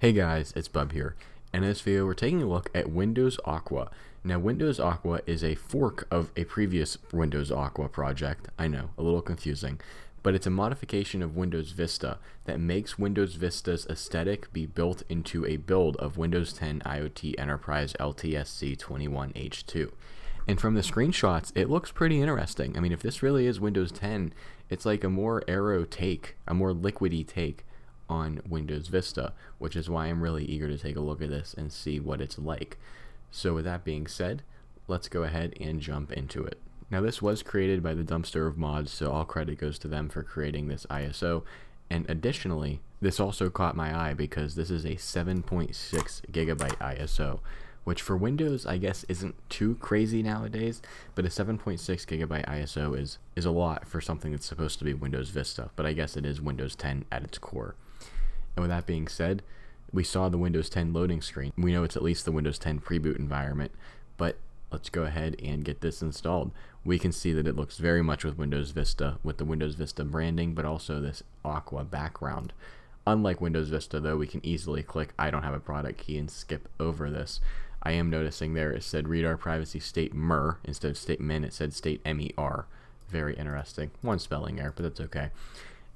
Hey guys, it's Bub here, and in this video we're taking a look at Windows Aqua. Now Windows Aqua is a fork of a previous Windows Aqua project. I know, a little confusing, but it's a modification of Windows Vista that makes Windows Vista's aesthetic be built into a build of Windows 10 IoT Enterprise LTSC 21H2. And from the screenshots, it looks pretty interesting. I mean, if this really is Windows 10, it's like a more aero take, a more liquidy take on Windows Vista, which is why I'm really eager to take a look at this and see what it's like. So with that being said, let's go ahead and jump into it. Now this was created by the Dumpster of Mods, so all credit goes to them for creating this ISO. And additionally, this also caught my eye because this is a 7.6 gigabyte ISO, which for Windows I guess isn't too crazy nowadays, but a 7.6 gigabyte ISO is a lot for something that's supposed to be Windows Vista, but I guess it is Windows 10 at its core. And with that being said, we saw the Windows 10 loading screen. We know it's at least the Windows 10 pre-boot environment, but let's go ahead and get this installed. We can see that it looks very much with Windows Vista, with the Windows Vista branding, but also this Aqua background. Unlike Windows Vista though, we can easily click I don't have a product key and skip over this. I am noticing there it said read our privacy state MER instead of state min, it said state MER. Very interesting. One spelling error, but that's okay.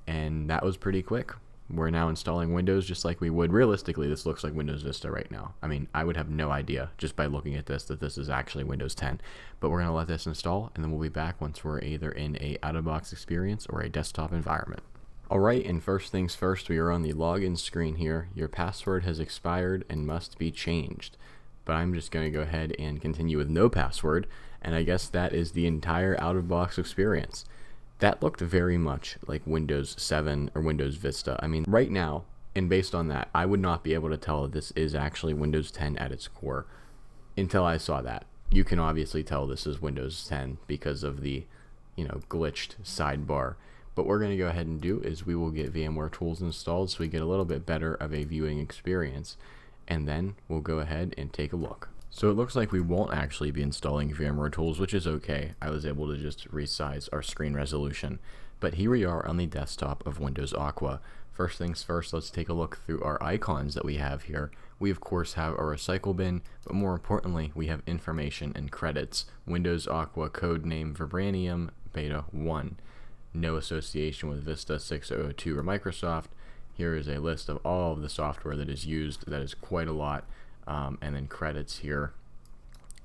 And that was pretty quick. We're now installing Windows just like we would. Realistically, this looks like Windows Vista right now. I mean, I would have no idea just by looking at this that this is actually Windows 10. But we're going to let this install, and then we'll be back once we're either in a out-of-box experience or a desktop environment. Alright, and first things first, we are on the login screen here. Your password has expired and must be changed. But I'm just going to go ahead and continue with no password, and I guess that is the entire out-of-box experience. That looked very much like Windows 7 or Windows Vista. I mean, right now, and based on that, I would not be able to tell that this is actually Windows 10 at its core until I saw that. You can obviously tell this is Windows 10 because of the, glitched sidebar. But what we're going to go ahead and do is we will get VMware Tools installed so we get a little bit better of a viewing experience. And then we'll go ahead and take a look. So it looks like we won't actually be installing VMware Tools, which is okay. I was able to just resize our screen resolution. But here we are on the desktop of Windows Aqua. First things first, let's take a look through our icons that we have here. We of course have our recycle bin, but more importantly, we have information and credits. Windows Aqua code name Vibranium Beta 1. No association with Vista 6.0.2 or Microsoft. Here is a list of all of the software that is used. That is quite a lot. And then credits here.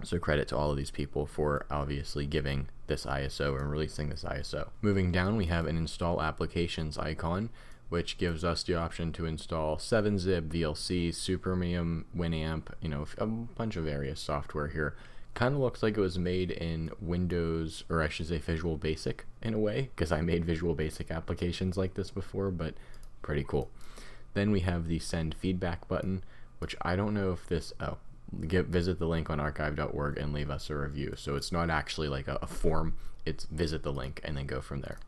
So credit to all of these people for obviously giving this ISO and releasing this ISO. Moving down, we have an install applications icon, which gives us the option to install 7-zip, VLC, Supermium, Winamp, a bunch of various software here. Kind of looks like it was made in Windows, or I should say Visual Basic in a way, because I made Visual Basic applications like this before, but pretty cool. Then we have the send feedback button, which I don't know if this, visit the link on archive.org and leave us a review. So it's not actually like a form, it's visit the link and then go from there.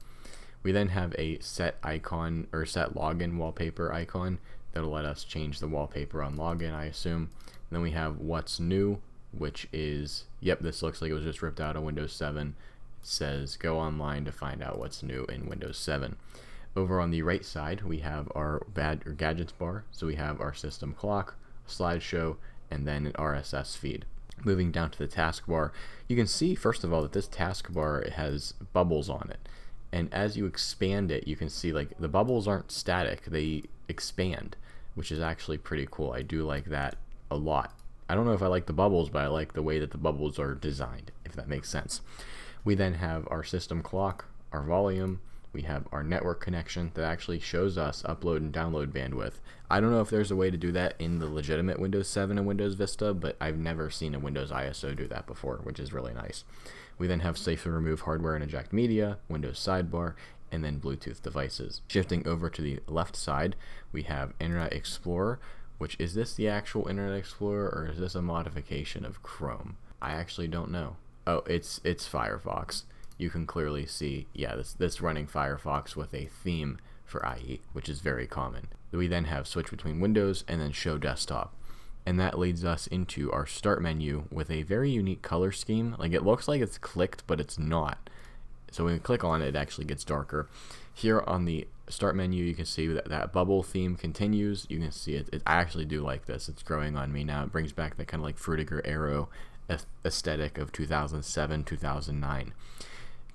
We then have a set icon or set login wallpaper icon that'll let us change the wallpaper on login, I assume. And then we have what's new, which is, this looks like it was just ripped out of Windows 7. It says go online to find out what's new in Windows 7. Over on the right side, we have our gadgets bar. So we have our system clock, slideshow, and then an RSS feed. Moving down to the taskbar, you can see first of all that this taskbar has bubbles on it. And as you expand it, you can see like the bubbles aren't static, they expand, which is actually pretty cool. I do like that a lot. I don't know if I like the bubbles, but I like the way that the bubbles are designed, if that makes sense. We then have our system clock, our volume. We have our network connection that actually shows us upload and download bandwidth. I don't know if there's a way to do that in the legitimate Windows 7 and Windows Vista, but I've never seen a Windows ISO do that before, which is really nice. We then have safely remove hardware and eject media, Windows sidebar, and then Bluetooth devices. Shifting over to the left side, we have Internet Explorer, which is this the actual Internet Explorer or is this a modification of Chrome? I actually don't know. Oh, it's Firefox. You can clearly see, this running Firefox with a theme for IE, which is very common. We then have switch between windows and then show desktop. And that leads us into our start menu with a very unique color scheme. Like it looks like it's clicked, but it's not. So when we click on it, it actually gets darker. Here on the start menu, you can see that bubble theme continues. You can see it. I actually do like this. It's growing on me now. It brings back that kind of like Frutiger Arrow aesthetic of 2007, 2009.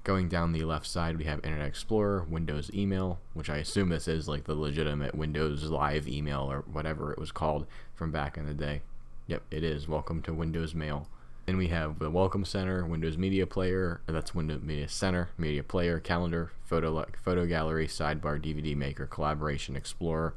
Going down the left side, we have Internet Explorer, Windows Email, which I assume this is like the legitimate Windows Live email or whatever it was called from back in the day. Yep, it is. Welcome to Windows Mail. Then we have the Welcome Center, Windows Media Player, that's Windows Media Center, Media Player, Calendar, Photo Gallery, Sidebar, DVD Maker, Collaboration, Explorer.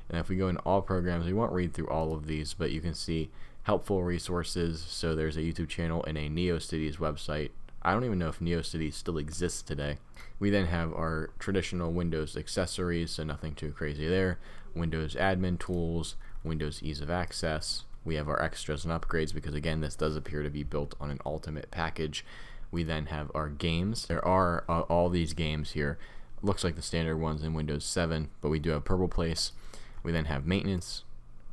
And if we go into all programs, we won't read through all of these, but you can see helpful resources. So there's a YouTube channel and a NeoCities website. I don't even know if NeoCities still exists today. We then have our traditional Windows accessories, so nothing too crazy there. Windows admin tools, Windows ease of access. We have our extras and upgrades because, again, this does appear to be built on an ultimate package. We then have our games. There are all these games here. Looks like the standard ones in Windows 7, but we do have Purple Place. We then have maintenance.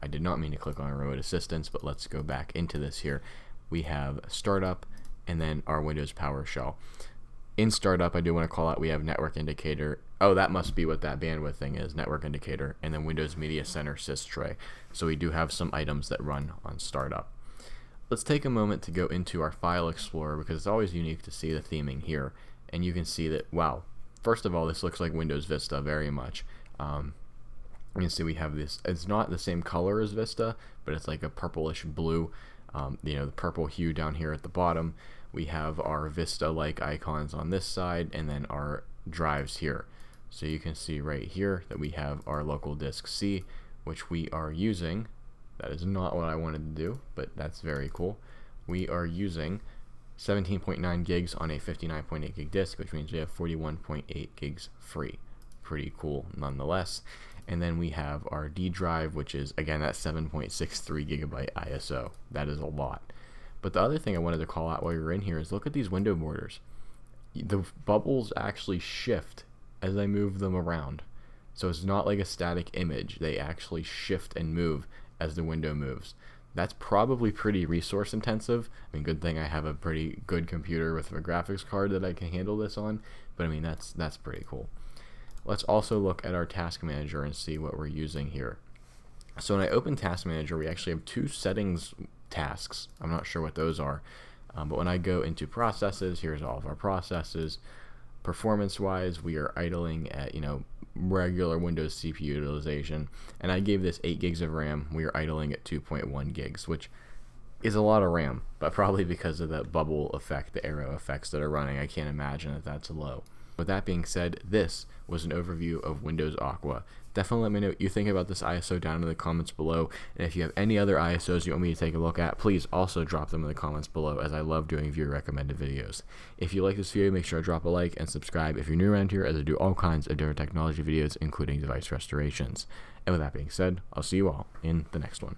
I did not mean to click on remote assistance, but let's go back into this here. We have startup and then our Windows PowerShell. In startup, I do want to call out we have network indicator. Oh, that must be what that bandwidth thing is, network indicator, and then Windows Media Center sys tray. So we do have some items that run on startup. Let's take a moment to go into our file explorer because it's always unique to see the theming here. And you can see that, wow, first of all, this looks like Windows Vista very much. You can see we have this, it's not the same color as Vista, but it's like a purplish blue, the purple hue down here at the bottom. We have our Vista-like icons on this side and then our drives here. So you can see right here that we have our local disk C, which we are using. That is not what I wanted to do, but that's very cool. We are using 17.9 gigs on a 59.8 gig disk, which means we have 41.8 gigs free. Pretty cool nonetheless. And then we have our D drive, which is, again, that 7.63 gigabyte ISO. That is a lot. But the other thing I wanted to call out while you're in here is look at these window borders. The bubbles actually shift as I move them around. So it's not like a static image. They actually shift and move as the window moves. That's probably pretty resource intensive. I mean, good thing I have a pretty good computer with a graphics card that I can handle this on. But I mean, that's pretty cool. Let's also look at our task manager and see what we're using here. So when I open task manager, we actually have two settings tasks. I'm not sure what those are. But when I go into processes, here's all of our processes. Performance wise, we are idling at, regular Windows CPU utilization. And I gave this 8 gigs of RAM. We are idling at 2.1 gigs, which is a lot of RAM, but probably because of the bubble effect, the arrow effects that are running. I can't imagine that that's low. With that being said, this was an overview of Windows Aqua. Definitely let me know what you think about this ISO down in the comments below. And if you have any other ISOs you want me to take a look at, please also drop them in the comments below, as I love doing viewer recommended videos. If you like this video, make sure to drop a like and subscribe if you're new around here, as I do all kinds of different technology videos, including device restorations. And with that being said, I'll see you all in the next one.